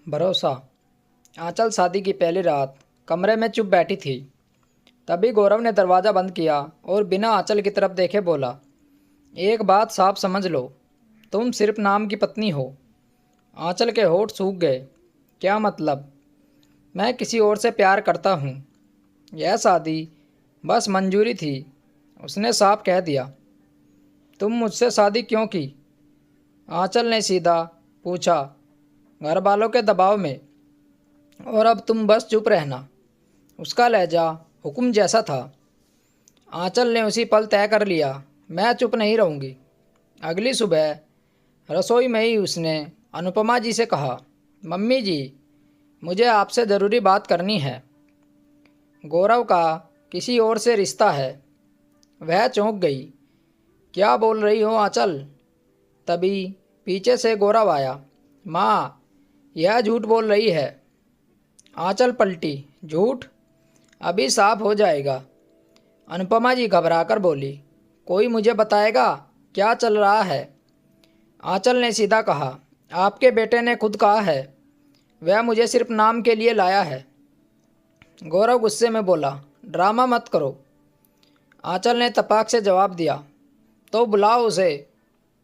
भरोसा। आंचल शादी की पहली रात कमरे में चुप बैठी थी। तभी गौरव ने दरवाज़ा बंद किया और बिना आंचल की तरफ देखे बोला, एक बात साफ समझ लो, तुम सिर्फ नाम की पत्नी हो। आंचल के होठ सूख गए। क्या मतलब? मैं किसी और से प्यार करता हूँ। यह शादी बस मंजूरी थी। उसने साफ कह दिया। तुम मुझसे शादी क्यों की? आंचल ने सीधा पूछा, घर वालों के दबाव में। और अब तुम बस चुप रहना। उसका लहजा हुक्म जैसा था। आंचल ने उसी पल तय कर लिया, मैं चुप नहीं रहूँगी। अगली सुबह रसोई में ही उसने अनुपमा जी से कहा, मम्मी जी, मुझे आपसे ज़रूरी बात करनी है। गौरव का किसी और से रिश्ता है। वह चौंक गई। क्या बोल रही हो आंचल? तभी पीछे से गौरव आया। माँ, यह झूठ बोल रही है। आंचल पलटी। झूठ? अभी साफ हो जाएगा। अनुपमा जी घबराकर बोली, कोई मुझे बताएगा क्या चल रहा है? आंचल ने सीधा कहा, आपके बेटे ने खुद कहा है, वह मुझे सिर्फ नाम के लिए लाया है। गौरव गुस्से में बोला, ड्रामा मत करो। आंचल ने तपाक से जवाब दिया, तो बुलाओ उसे।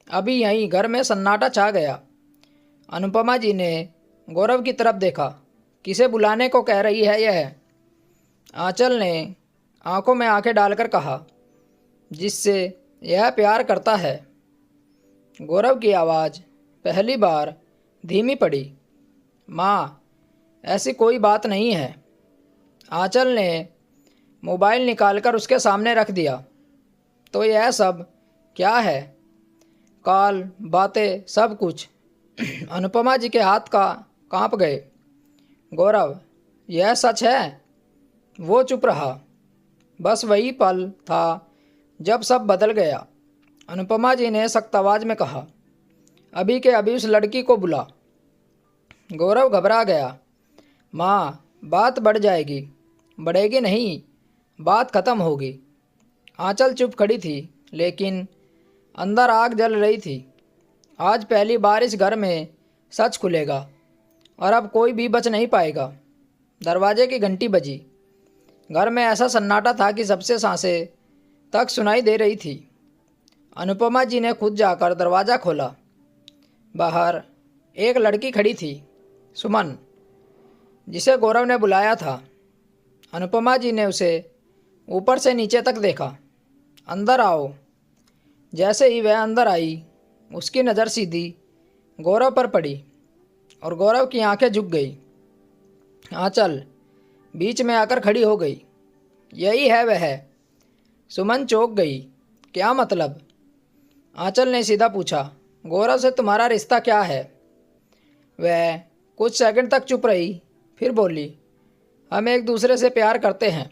अभी यहीं घर में सन्नाटा छा गया। अनुपमा जी ने गौरव की तरफ देखा। किसे बुलाने को कह रही है यह? आंचल ने आंखों में आंखें डालकर कहा, जिससे यह प्यार करता है। गौरव की आवाज़ पहली बार धीमी पड़ी। माँ, ऐसी कोई बात नहीं है। आंचल ने मोबाइल निकालकर उसके सामने रख दिया। तो यह सब क्या है? कॉल, बातें, सब कुछ। अनुपमा जी के हाथ का कांप गए। गौरव, यह सच है? वो चुप रहा। बस वही पल था जब सब बदल गया। अनुपमा जी ने सख्त आवाज़ में कहा, अभी के अभी उस लड़की को बुला। गौरव घबरा गया। माँ, बात बढ़ जाएगी। बढ़ेगी नहीं, बात ख़त्म होगी। आंचल चुप खड़ी थी, लेकिन अंदर आग जल रही थी। आज पहली बार इस घर में सच खुलेगा और अब कोई भी बच नहीं पाएगा। दरवाजे की घंटी बजी। घर में ऐसा सन्नाटा था कि सबसे सांसें तक सुनाई दे रही थी। अनुपमा जी ने खुद जाकर दरवाज़ा खोला। बाहर एक लड़की खड़ी थी, सुमन, जिसे गौरव ने बुलाया था। अनुपमा जी ने उसे ऊपर से नीचे तक देखा। अंदर आओ। जैसे ही वह अंदर आई, उसकी नज़र सीधी गौरव पर पड़ी और गौरव की आंखें झुक गई। आंचल बीच में आकर खड़ी हो गई। यही है वह? सुमन चौंक गई। क्या मतलब? आंचल ने सीधा पूछा, गौरव से तुम्हारा रिश्ता क्या है? वह कुछ सेकंड तक चुप रही, फिर बोली, हम एक दूसरे से प्यार करते हैं।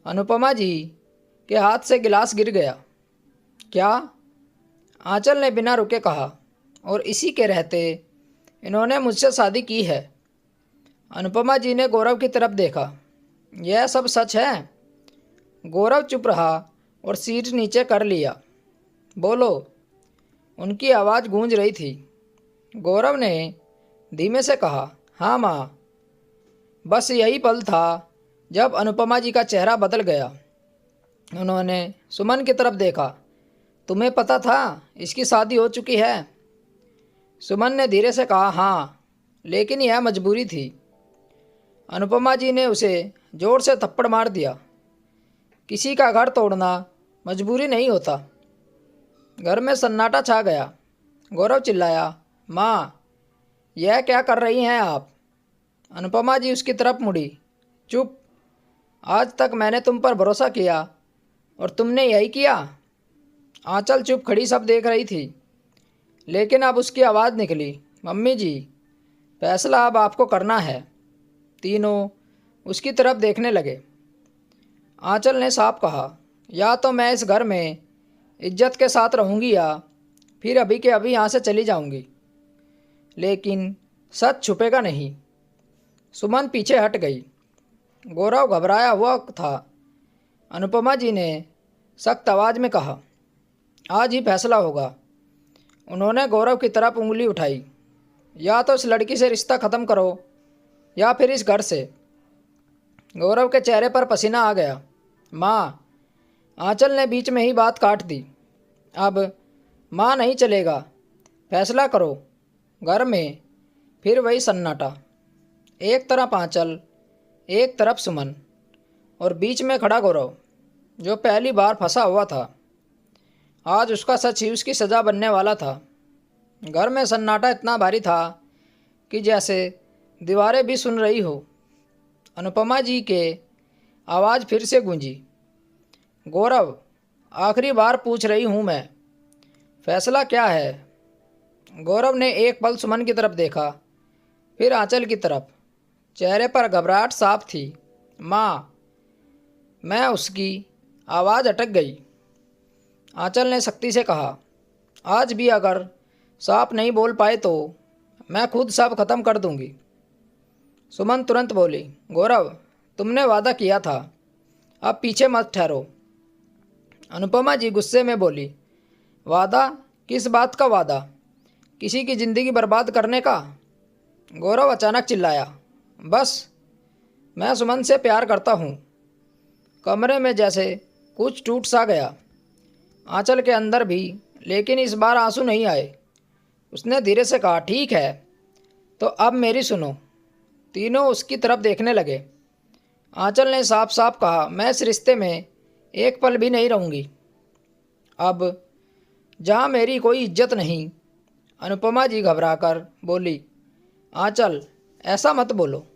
अनुपमा जी के हाथ से गिलास गिर गया। क्या? आंचल ने बिना रुके कहा, और इसी के रहते इन्होंने मुझसे शादी की है। अनुपमा जी ने गौरव की तरफ देखा। यह सब सच है? गौरव चुप रहा और सिर नीचे कर लिया। बोलो। उनकी आवाज़ गूंज रही थी। गौरव ने धीमे से कहा, हाँ माँ। बस यही पल था जब अनुपमा जी का चेहरा बदल गया। उन्होंने सुमन की तरफ देखा। तुम्हें पता था इसकी शादी हो चुकी है? सुमन ने धीरे से कहा, हाँ, लेकिन यह मजबूरी थी। अनुपमा जी ने उसे जोर से थप्पड़ मार दिया। किसी का घर तोड़ना मजबूरी नहीं होता। घर में सन्नाटा छा गया। गौरव चिल्लाया, माँ, यह क्या कर रही हैं आप? अनुपमा जी उसकी तरफ मुड़ी। चुप। आज तक मैंने तुम पर भरोसा किया और तुमने यही किया। आंचल चुप खड़ी सब देख रही थी, लेकिन अब उसकी आवाज़ निकली, मम्मी जी, फैसला अब आपको करना है। तीनों उसकी तरफ देखने लगे। आंचल ने साफ कहा, या तो मैं इस घर में इज्जत के साथ रहूँगी या फिर अभी के अभी यहाँ से चली जाऊँगी। लेकिन सच छुपेगा नहीं। सुमन पीछे हट गई। गौरव घबराया हुआ था। अनुपमा जी ने सख्त आवाज़ में कहा, आज ही फैसला होगा। उन्होंने गौरव की तरफ उंगली उठाई। या तो इस लड़की से रिश्ता ख़त्म करो या फिर इस घर से। गौरव के चेहरे पर पसीना आ गया। माँ, आंचल ने बीच में ही बात काट दी। अब माँ नहीं चलेगा, फैसला करो। घर में फिर वही सन्नाटा। एक तरफ आंचल, एक तरफ सुमन और बीच में खड़ा गौरव, जो पहली बार फंसा हुआ था। आज उसका सच ही उसकी सज़ा बनने वाला था। घर में सन्नाटा इतना भारी था कि जैसे दीवारें भी सुन रही हो। अनुपमा जी के आवाज़ फिर से गूंजी। गौरव, आखिरी बार पूछ रही हूँ मैं, फैसला क्या है? गौरव ने एक पल सुमन की तरफ देखा, फिर आंचल की तरफ। चेहरे पर घबराहट साफ थी। माँ, मैं उसकी आवाज़ अटक गई। आंचल ने सख्ती से कहा, आज भी अगर साफ नहीं बोल पाए तो मैं खुद सब खत्म कर दूंगी। सुमन तुरंत बोली, गौरव, तुमने वादा किया था, अब पीछे मत ठहरो। अनुपमा जी गुस्से में बोली, वादा? किस बात का वादा? किसी की ज़िंदगी बर्बाद करने का? गौरव अचानक चिल्लाया, बस, मैं सुमन से प्यार करता हूँ। कमरे में जैसे कुछ टूट सा गया। आंचल के अंदर भी, लेकिन इस बार आंसू नहीं आए। उसने धीरे से कहा, ठीक है, तो अब मेरी सुनो। तीनों उसकी तरफ देखने लगे। आंचल ने साफ साफ कहा, मैं इस रिश्ते में एक पल भी नहीं रहूँगी। अब जहाँ मेरी कोई इज्जत नहीं। अनुपमा जी घबराकर बोली, आंचल, ऐसा मत बोलो।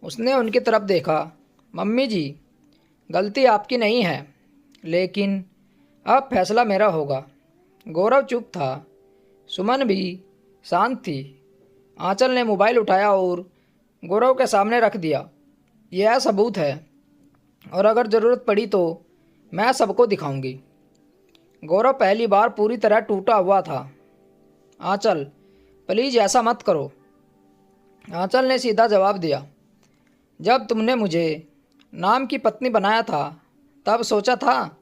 उसने उनकी तरफ देखा। मम्मी जी, गलती आपकी नहीं है, लेकिन अब फैसला मेरा होगा। गौरव चुप था, सुमन भी शांत थी। आंचल ने मोबाइल उठाया और गौरव के सामने रख दिया। यह सबूत है, और अगर ज़रूरत पड़ी तो मैं सबको दिखाऊंगी। गौरव पहली बार पूरी तरह टूटा हुआ था। आंचल, प्लीज़ ऐसा मत करो। आंचल ने सीधा जवाब दिया, जब तुमने मुझे नाम की पत्नी बनाया था तब सोचा था?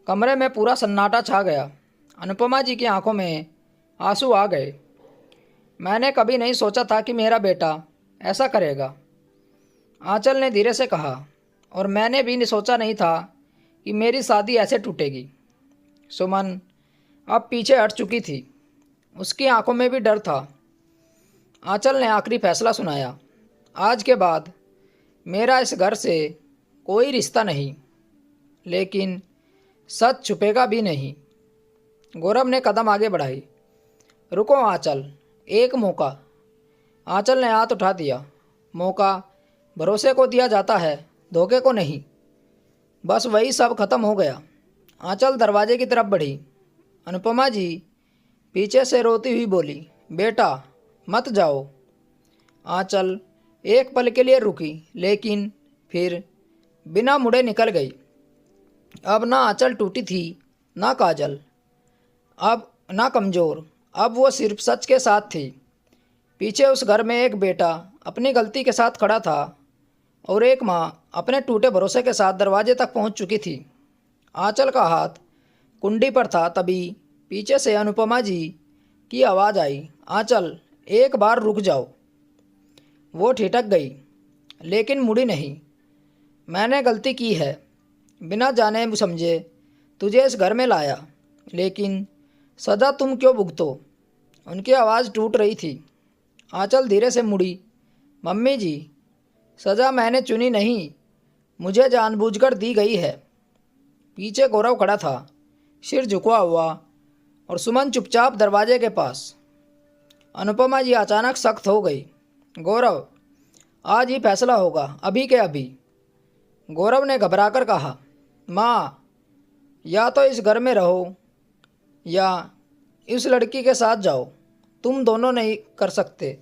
कमरे में पूरा सन्नाटा छा गया। अनुपमा जी की आंखों में आंसू आ गए। मैंने कभी नहीं सोचा था कि मेरा बेटा ऐसा करेगा। आंचल ने धीरे से कहा, और मैंने भी सोचा नहीं था कि मेरी शादी ऐसे टूटेगी। सुमन अब पीछे हट चुकी थी। उसकी आंखों में भी डर था। आंचल ने आखिरी फैसला सुनाया, आज के बाद मेरा इस घर से कोई रिश्ता नहीं, लेकिन सच छुपेगा भी नहीं। गौरव ने कदम आगे बढ़ाई। रुको आंचल, एक मौका। आंचल ने हाथ उठा दिया। मौका भरोसे को दिया जाता है, धोखे को नहीं। बस वही सब खत्म हो गया। आंचल दरवाजे की तरफ बढ़ी। अनुपमा जी पीछे से रोती हुई बोली, बेटा मत जाओ। आंचल एक पल के लिए रुकी, लेकिन फिर बिना मुड़े निकल गई। अब ना आंचल टूटी थी, ना काजल, अब ना कमज़ोर। अब वो सिर्फ सच के साथ थी। पीछे उस घर में एक बेटा अपनी गलती के साथ खड़ा था, और एक माँ अपने टूटे भरोसे के साथ दरवाजे तक पहुंच चुकी थी। आंचल का हाथ कुंडी पर था, तभी पीछे से अनुपमा जी की आवाज़ आई, आंचल, एक बार रुक जाओ। वो ठिठक गई, लेकिन मुड़ी नहीं। मैंने गलती की है, बिना जाने समझे तुझे इस घर में लाया, लेकिन सदा तुम क्यों भुगतो? उनकी आवाज़ टूट रही थी। आंचल धीरे से मुड़ी। मम्मी जी, सज़ा मैंने चुनी नहीं, मुझे जानबूझकर दी गई है। पीछे गौरव खड़ा था, सिर झुका हुआ, और सुमन चुपचाप दरवाजे के पास। अनुपमा जी अचानक सख्त हो गई। गौरव, आज ही फैसला होगा, अभी के अभी। गौरव ने घबराकर कहा, माँ, या तो इस घर में रहो या इस लड़की के साथ जाओ, तुम दोनों नहीं कर सकते।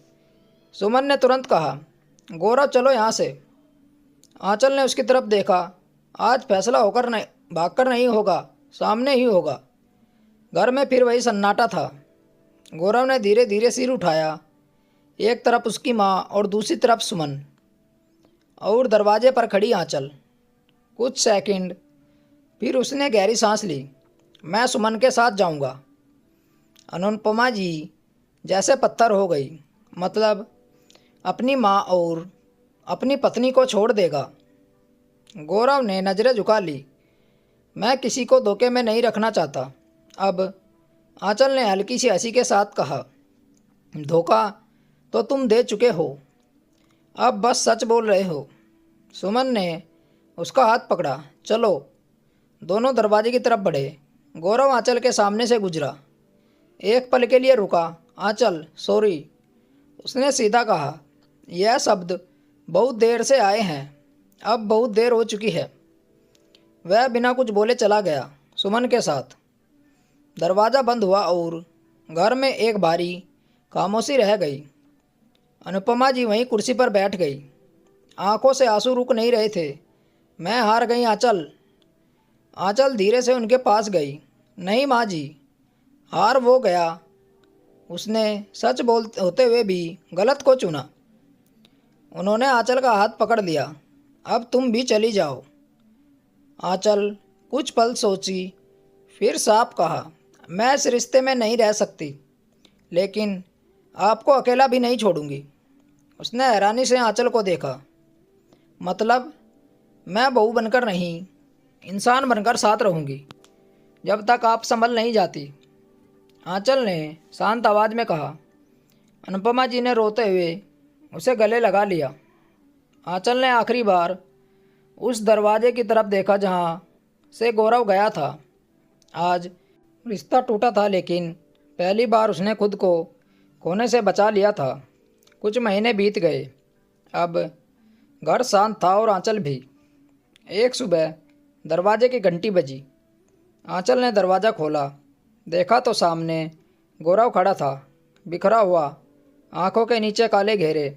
सुमन ने तुरंत कहा, गौरव चलो यहाँ से। आंचल ने उसकी तरफ देखा। आज फैसला होकर नहीं, भागकर नहीं होगा, सामने ही होगा। घर में फिर वही सन्नाटा था। गौरव ने धीरे धीरे सिर उठाया। एक तरफ उसकी माँ और दूसरी तरफ सुमन, और दरवाजे पर खड़ी आंचल। कुछ सेकंड, फिर उसने गहरी सांस ली। मैं सुमन के साथ जाऊंगा। अनुपमा जी जैसे पत्थर हो गई। मतलब अपनी माँ और अपनी पत्नी को छोड़ देगा। गौरव ने नज़रें झुका ली। मैं किसी को धोखे में नहीं रखना चाहता। अब आंचल ने हल्की सी हंसी के साथ कहा, धोखा तो तुम दे चुके हो, अब बस सच बोल रहे हो। सुमन ने उसका हाथ पकड़ा। चलो। दोनों दरवाजे की तरफ बढ़े। गौरव आंचल के सामने से गुजरा। एक पल के लिए रुका। आंचल, सॉरी, उसने सीधा कहा। यह शब्द बहुत देर से आए हैं, अब बहुत देर हो चुकी है। वह बिना कुछ बोले चला गया सुमन के साथ। दरवाज़ा बंद हुआ और घर में एक भारी खामोशी रह गई। अनुपमा जी वहीं कुर्सी पर बैठ गई। आंखों से आंसू रुक नहीं रहे थे। मैं हार गई आंचल। आंचल धीरे से उनके पास गई। नहीं माँ जी, हार वो गया। उसने सच बोलते होते हुए भी गलत को चुना। उन्होंने आंचल का हाथ पकड़ लिया। अब तुम भी चली जाओ। आंचल कुछ पल सोची, फिर साफ कहा, मैं इस रिश्ते में नहीं रह सकती, लेकिन आपको अकेला भी नहीं छोड़ूंगी। उसने हैरानी से आंचल को देखा। मतलब मैं बहू बनकर नहीं, इंसान बनकर साथ रहूंगी जब तक आप संभल नहीं जाती। आंचल ने शांत आवाज़ में कहा। अनुपमा जी ने रोते हुए उसे गले लगा लिया। आंचल ने आखिरी बार उस दरवाजे की तरफ देखा जहाँ से गौरव गया था। आज रिश्ता टूटा था, लेकिन पहली बार उसने खुद को खोने से बचा लिया था। कुछ महीने बीत गए। अब घर शांत था और आंचल भी। एक सुबह दरवाजे की घंटी बजी। आंचल ने दरवाज़ा खोला। देखा तो सामने गौरव खड़ा था, बिखरा हुआ, आंखों के नीचे काले घेरे,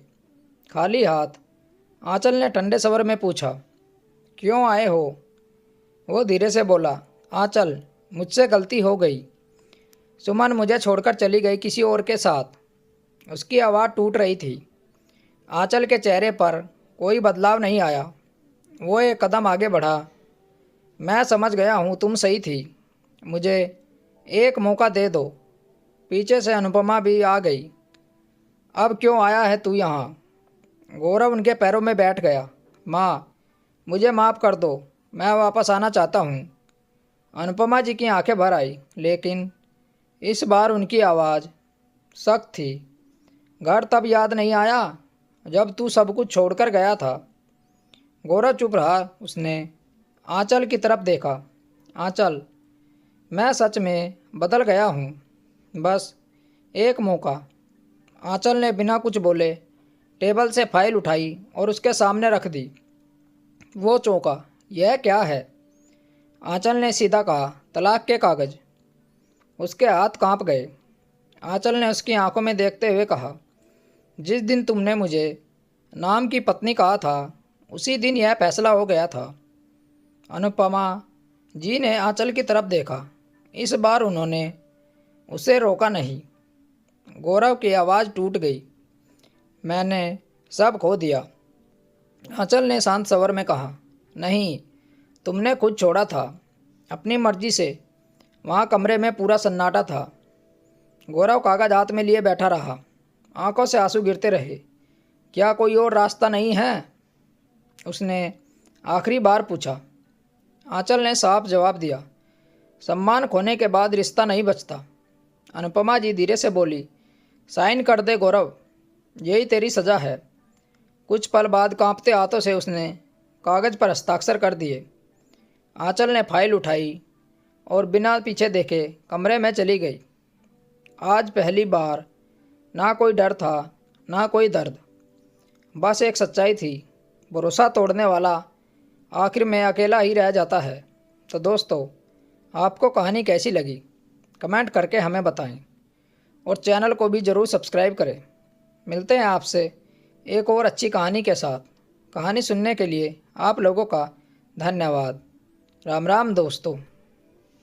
खाली हाथ। आंचल ने ठंडे स्वर में पूछा, क्यों आए हो? वो धीरे से बोला, आंचल, मुझसे गलती हो गई। सुमन मुझे छोड़कर चली गई किसी और के साथ। उसकी आवाज़ टूट रही थी। आंचल के चेहरे पर कोई बदलाव नहीं आया। वो एक कदम आगे बढ़ा। मैं समझ गया हूँ, तुम सही थी। मुझे एक मौका दे दो। पीछे से अनुपमा भी आ गई। अब क्यों आया है तू यहाँ? गौरव उनके पैरों में बैठ गया। माँ, मुझे माफ़ कर दो, मैं वापस आना चाहता हूँ। अनुपमा जी की आंखें भर आई, लेकिन इस बार उनकी आवाज़ सख्त थी। घर तब याद नहीं आया जब तू सब कुछ छोड़कर गया था। गौरव चुप रहा। उसने आंचल की तरफ देखा। आंचल, मैं सच में बदल गया हूँ, बस एक मौका। आंचल ने बिना कुछ बोले टेबल से फाइल उठाई और उसके सामने रख दी। वो चौंका। यह क्या है? आंचल ने सीधा कहा, तलाक के कागज़। उसके हाथ कांप गए। आंचल ने उसकी आंखों में देखते हुए कहा, जिस दिन तुमने मुझे नाम की पत्नी कहा था, उसी दिन यह फैसला हो गया था। अनुपमा जी ने आंचल की तरफ देखा। इस बार उन्होंने उसे रोका नहीं। गौरव की आवाज़ टूट गई। मैंने सब खो दिया। आंचल ने शांत स्वर में कहा, नहीं, तुमने खुद छोड़ा था, अपनी मर्जी से। वहाँ कमरे में पूरा सन्नाटा था। गौरव कागज हाथ में लिए बैठा रहा। आंखों से आंसू गिरते रहे। क्या कोई और रास्ता नहीं है? उसने आखिरी बार पूछा। आंचल ने साफ जवाब दिया, सम्मान खोने के बाद रिश्ता नहीं बचता। अनुपमा जी धीरे से बोली, साइन कर दे गौरव, यही तेरी सज़ा है। कुछ पल बाद कांपते हाथों से उसने कागज़ पर हस्ताक्षर कर दिए। आंचल ने फाइल उठाई और बिना पीछे देखे कमरे में चली गई। आज पहली बार ना कोई डर था, ना कोई दर्द, बस एक सच्चाई थी। भरोसा तोड़ने वाला आखिर में अकेला ही रह जाता है। तो दोस्तों, आपको कहानी कैसी लगी कमेंट करके हमें बताएं और चैनल को भी ज़रूर सब्सक्राइब करें। मिलते हैं आपसे एक और अच्छी कहानी के साथ। कहानी सुनने के लिए आप लोगों का धन्यवाद। राम राम दोस्तों।